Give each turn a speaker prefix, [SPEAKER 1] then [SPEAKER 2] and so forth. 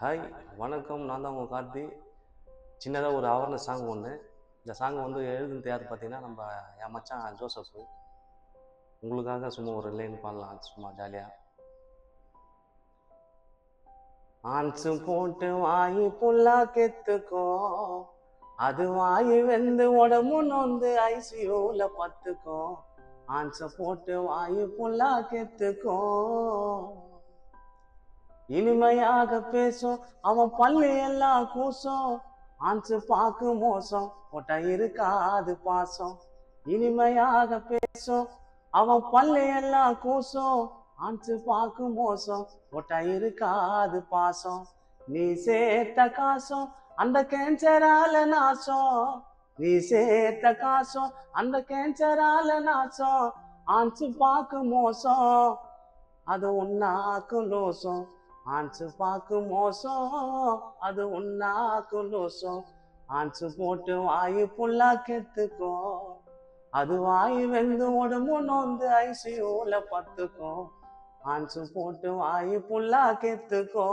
[SPEAKER 1] Hi, வணக்கம். நான் தான் உங்கள் கார்த்தி. சின்னதாக ஒரு அவேர்னஸ் சாங் ஒன்று. இந்த சாங் வந்து எழுதுனது யார் பார்த்தீங்கன்னா, என் மச்சான் ஜோசப். உங்களுக்காக சும்மா ஒரு லைன் பாடலாம் சும்மா ஜாலியாக. ஆன்ஸு போட்டு வாயி புல்லா கெத்துக்கோ, அது வாயு வெந்து உடம்பு நொந்து ஐசியூல பத்துக்கோ. ஆன்ஸை போட்டு வாயு புல்லா கெத்துக்கோ, இனிமையாக பேசும் அவன் பள்ளி எல்லாம் கூசும். ஆன்சு பாக்கு மோசம் ஒட்ட இருக்காது பாசம். இனிமையாக பேசும் அவன் பள்ளி எல்லாம் கூசும். ஆன்சு பாக்கு மோசம் ஒட்ட இருக்காது பாசம். நீ சேர்த்த காசும் அந்த கேன்சரால நாசம். நீ சேர்த்த காசும் அந்த கேன்சரால நாசம். ஆன்சு பாக்கு மோசம் அது உன்னாக்கு லோசம். ஆன்சு பாக்கு மோசம் அது உன்னாக்கு லோசம். ஆன்சு போட்டு வாயு புல்லா கெத்துக்கோ, அது வாயு வெந்து உடம்பு நோந்து ஐசியூல பத்துக்கோ. ஆன்சு போட்டு வாயு புல்லா கெத்துக்கோ.